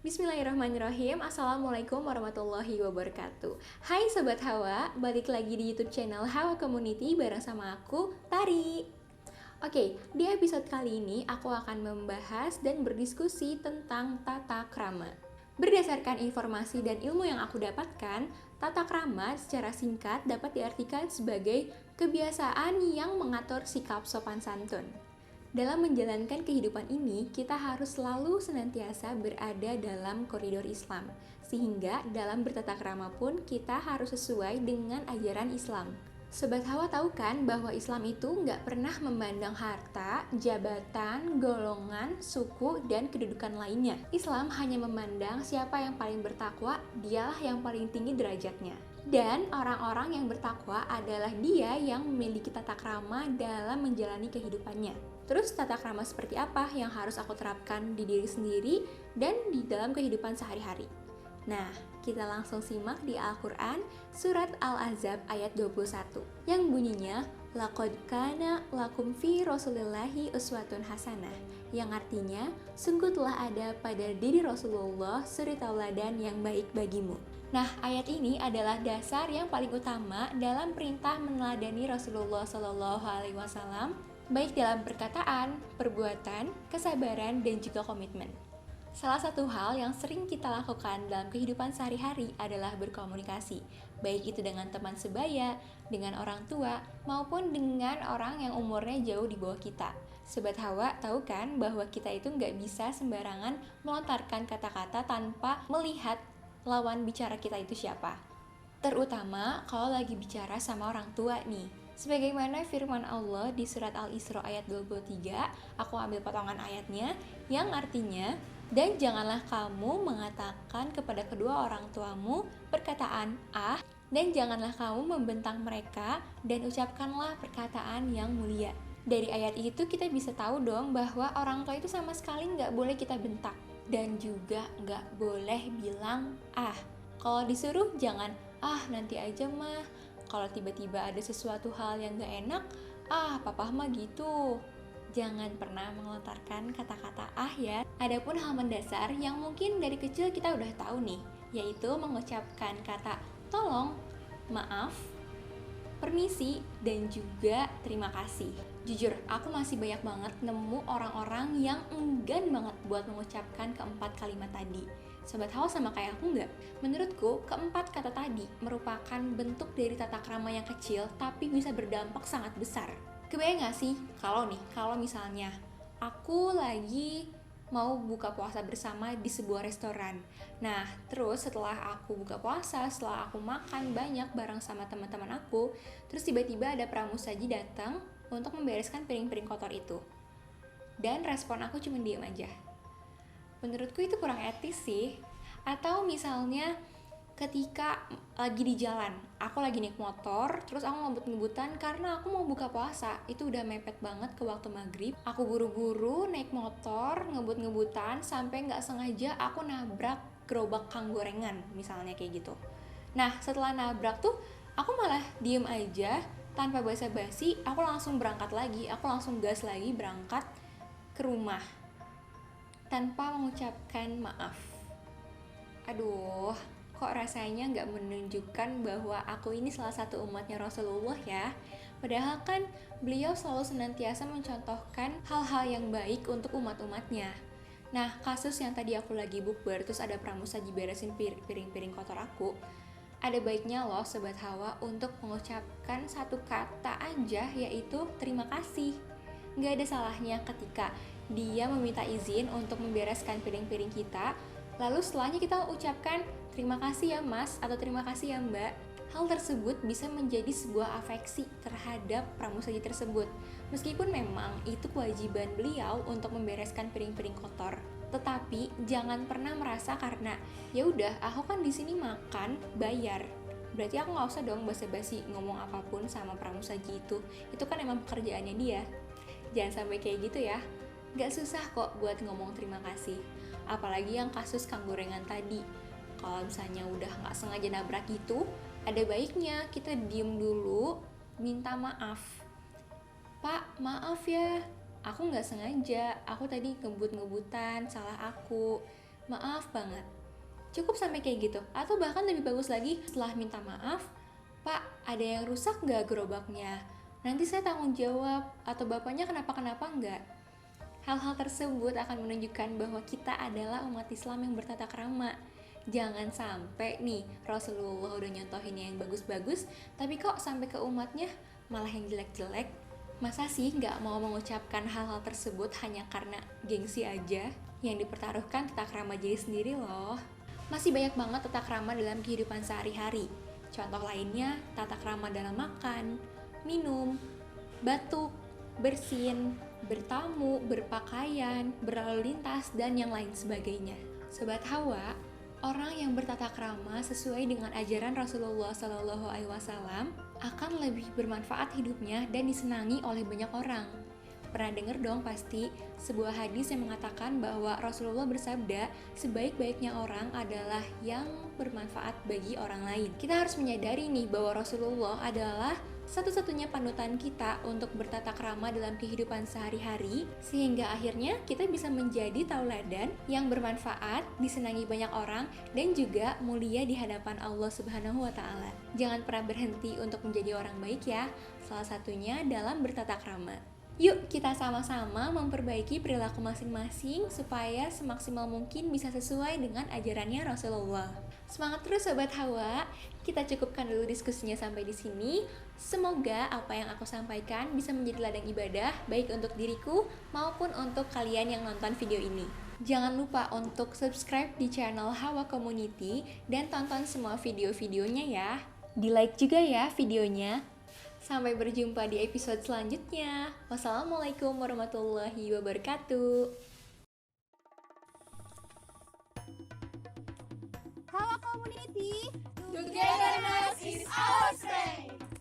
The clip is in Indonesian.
Bismillahirrahmanirrahim. Assalamualaikum warahmatullahi wabarakatuh. Hai Sobat Hawa, balik lagi di YouTube channel Hawa Community bareng sama aku, Tari. Oke, di episode kali ini aku akan membahas dan berdiskusi tentang tata krama. Berdasarkan informasi dan ilmu yang aku dapatkan, tata krama secara singkat dapat diartikan sebagai kebiasaan yang mengatur sikap sopan santun. Dalam menjalankan kehidupan ini, kita harus selalu senantiasa berada dalam koridor Islam. Sehingga dalam bertata krama pun kita harus sesuai dengan ajaran Islam. Sobat Hawa tahu kan bahwa Islam itu nggak pernah memandang harta, jabatan, golongan, suku, dan kedudukan lainnya. Islam hanya memandang siapa yang paling bertakwa, dialah yang paling tinggi derajatnya. Dan orang-orang yang bertakwa adalah dia yang memiliki tata krama dalam menjalani kehidupannya. Terus tata krama seperti apa yang harus aku terapkan di diri sendiri dan di dalam kehidupan sehari-hari? Nah, kita langsung simak di Al-Quran surat Al-Ahzab ayat 21 yang bunyinya Laqad kana lakum fi rasulillahi uswatun hasanah, yang artinya sungguh telah ada pada diri Rasulullah suri tauladan yang baik bagimu. Nah, ayat ini adalah dasar yang paling utama dalam perintah meneladani Rasulullah SAW, baik dalam perkataan, perbuatan, kesabaran, dan juga komitmen. Salah satu hal yang sering kita lakukan dalam kehidupan sehari-hari adalah berkomunikasi, baik itu dengan teman sebaya, dengan orang tua, maupun dengan orang yang umurnya jauh di bawah kita. Sobat Hawa tahu kan bahwa kita itu nggak bisa sembarangan melontarkan kata-kata tanpa melihat lawan bicara kita itu siapa. Terutama kalau lagi bicara sama orang tua nih. Sebagaimana firman Allah di surat Al-Isra ayat 23, aku ambil potongan ayatnya yang artinya, dan janganlah kamu mengatakan kepada kedua orang tuamu perkataan ah, dan janganlah kamu membentang mereka, dan ucapkanlah perkataan yang mulia. Dari ayat itu kita bisa tahu dong bahwa orang tua itu sama sekali nggak boleh kita bentak, dan juga nggak boleh bilang ah. Kalau disuruh jangan ah nanti aja mah. Kalau tiba-tiba ada sesuatu hal yang gak enak, ah papa mah gitu. Jangan pernah melontarkan kata-kata ah ya. Adapun hal mendasar yang mungkin dari kecil kita udah tahu nih, yaitu mengucapkan kata tolong, maaf, permisi, dan juga terima kasih. Jujur, aku masih banyak banget nemu orang-orang yang enggan banget buat mengucapkan keempat kalimat tadi. Sobat Hawa sama kayak aku nggak? Menurutku, keempat kata tadi merupakan bentuk dari tata krama yang kecil tapi bisa berdampak sangat besar. Kebayang nggak sih kalau misalnya aku lagi mau buka puasa bersama di sebuah restoran. Nah, terus setelah aku buka puasa, setelah aku makan banyak bareng sama teman-teman aku, terus tiba-tiba ada pramusaji datang untuk membereskan piring-piring kotor itu. Dan respon aku cuma diam aja. Menurutku itu kurang etis sih. Atau misalnya ketika lagi di jalan, aku lagi naik motor, terus aku ngebut-ngebutan karena aku mau buka puasa. Itu udah mepet banget ke waktu maghrib. Aku buru-buru naik motor, ngebut-ngebutan, sampai nggak sengaja aku nabrak gerobak kang gorengan, misalnya kayak gitu. Nah, setelah nabrak tuh, aku malah diem aja, tanpa basa-basi, aku langsung berangkat lagi, aku langsung gas lagi berangkat ke rumah tanpa mengucapkan maaf. Aduh, kok rasanya nggak menunjukkan bahwa aku ini salah satu umatnya Rasulullah ya. Padahal kan beliau selalu senantiasa mencontohkan hal-hal yang baik untuk umat-umatnya. Nah, kasus yang tadi aku lagi bukber, terus ada pramusaji beresin piring-piring kotor aku, ada baiknya loh Sobat Hawa untuk mengucapkan satu kata aja, yaitu terima kasih. Nggak ada salahnya ketika dia meminta izin untuk membereskan piring-piring kita, lalu setelahnya kita ucapkan terima kasih ya mas atau terima kasih ya mbak. Hal tersebut bisa menjadi sebuah afeksi terhadap pramusaji tersebut. Meskipun memang itu kewajiban beliau untuk membereskan piring-piring kotor, tetapi jangan pernah merasa karena ya udah aku kan di sini makan bayar, berarti aku nggak usah dong basa-basi ngomong apapun sama pramusaji itu. Itu kan emang pekerjaannya dia. Jangan sampai kayak gitu ya. Gak susah kok buat ngomong terima kasih. Apalagi yang kasus kang gorengan tadi. Kalau misalnya udah gak sengaja nabrak gitu, ada baiknya kita diem dulu, minta maaf. Pak, maaf ya, aku gak sengaja, aku tadi ngebut-ngebutan, salah aku. maaf banget. Cukup sampai kayak gitu. Atau bahkan lebih bagus lagi, setelah minta maaf, Pak, ada yang rusak nggak gerobaknya? Nanti saya tanggung jawab, atau bapaknya kenapa-kenapa nggak? Hal-hal tersebut akan menunjukkan bahwa kita adalah umat Islam yang bertata krama. Jangan sampai nih Rasulullah udah nyontohin yang bagus-bagus, tapi kok sampai ke umatnya malah yang jelek-jelek. Masa sih nggak mau mengucapkan hal-hal tersebut hanya karena gengsi aja? Yang dipertaruhkan tata krama diri sendiri loh. Masih banyak banget tata krama dalam kehidupan sehari-hari. Contoh lainnya, tata krama dalam makan, minum, batuk, bersin, bertamu, berpakaian, berlalu lintas, dan yang lain sebagainya. Sobat Hawa, orang yang bertata krama sesuai dengan ajaran Rasulullah SAW akan lebih bermanfaat hidupnya dan disenangi oleh banyak orang. Pernah denger dong pasti sebuah hadis yang mengatakan bahwa Rasulullah bersabda, sebaik-baiknya orang adalah yang bermanfaat bagi orang lain. Kita harus menyadari nih bahwa Rasulullah adalah satu-satunya panutan kita untuk bertata krama dalam kehidupan sehari-hari, sehingga akhirnya kita bisa menjadi tauladan yang bermanfaat, disenangi banyak orang, dan juga mulia di hadapan Allah Subhanahu wa Ta'ala. Jangan pernah berhenti untuk menjadi orang baik ya, salah satunya dalam bertata krama. Yuk kita sama-sama memperbaiki perilaku masing-masing supaya semaksimal mungkin bisa sesuai dengan ajarannya Rasulullah. Semangat terus Sobat Hawa. Kita cukupkan dulu diskusinya sampai di sini. Semoga apa yang aku sampaikan bisa menjadi ladang ibadah baik untuk diriku maupun untuk kalian yang nonton video ini. Jangan lupa untuk subscribe di channel Hawa Community dan tonton semua video-videonya ya. Di-like juga ya videonya. Sampai berjumpa di episode selanjutnya. Wassalamualaikum warahmatullahi wabarakatuh. Hawa Community, Togetherness is our strength.